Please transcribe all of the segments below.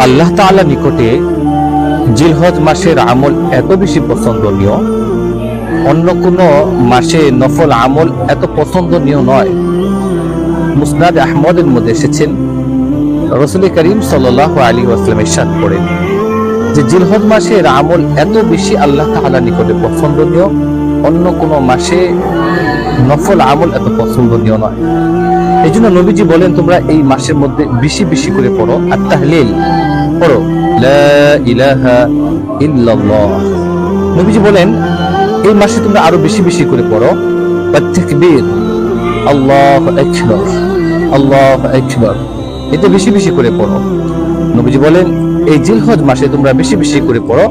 আল্লাহ তাআলা নিকটে জিলহজ মাসের আমল এত বেশি পছন্দনীয়, অন্য কোনো মাসে নফল আমল এত পছন্দনীয় নয়। মুসনাদ আহমদের মধ্যে এসেছেন, রাসূল করিম সাল্লাল্লাহু আলাইহি ওয়াসাল্লাম ইরশাদ করেন যে জিলহজ মাসের আমল এত বেশি আল্লাহ তাআলা নিকটে পছন্দনীয়, অন্য কোনো মাসে নফল আমল এত পছন্দনীয় নয়। এই জন্য নবীজি বলেন, তোমরা এই মাসের মধ্যে বেশি বেশি করে পড়ো আর তাহলিল পড়ো, লা ইলাহা ইল্লাল্লাহ। নবীজি বলেন এই মাসে তোমরা আরো বেশি বেশি করে পড়ো তাকবীর, আল্লাহু আকবার, আল্লাহু আকবার, এটা বেশি বেশি করে পড়ো। নবীজি বলেন এই জিলহজ মাসে তোমরা বেশি বেশি করে পড়ো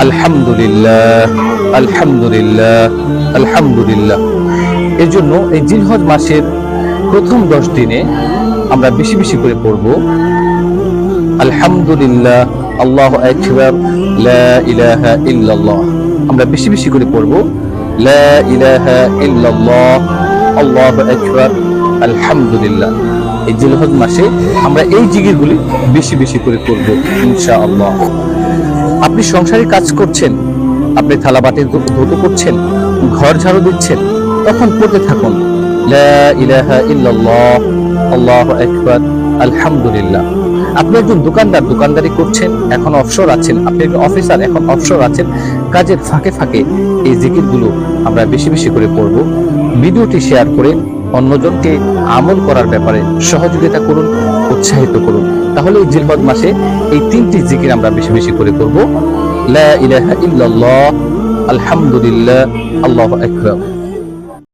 আলহামদুলিল্লাহ, আলহামদুলিল্লাহ, আলহামদুলিল্লাহ। এর জন্য এই জিলহজ মাসের প্রথম 10 দিনে আমরা বেশি বেশি করে পড়ব আলহামদুলিল্লাহ, আল্লাহু আকবার, লা ইলাহা ইল্লাল্লাহ। আমরা বেশি বেশি করে পড়ব লা ইলাহা ইল্লাল্লাহ, আল্লাহু আকবার, আলহামদুলিল্লাহ। এই জিলহজ মাসে আমরা এই জিকিরগুলি বেশি বেশি করে করব ইনশাআল্লাহ। আপনি সংসারে কাজ করছেন, আপনি থালা বাটি ধুতে করছেন, ঘর ঝাড়ু দিচ্ছেন, তখন পড়তে থাকুন লা ইলাহা ইল্লাল্লাহ, আল্লাহু আকবার, আলহামদুলিল্লাহ। আপনি একজন দোকানদার, দোকানদারি করছেন, এখন অবসর আছেন, আপনি একজন অফিসার, এখন অবসর আছেন, কাজের ফাঁকে ফাঁকে এই জিকিরগুলো আমরা বেশি বেশি করে পড়ব। ভিডিওটি শেয়ার করে অন্যজনকে আমল করার ব্যাপারে সহযোগিতা করুন, উৎসাহিত করুন। তাহলে এই জিলহজ মাসে এই 3টি জিকির আমরা বেশি বেশি করে করব, লা ইলাহা ইল্লাল্লাহ, আলহামদুলিল্লাহ, আল্লাহু আকবার।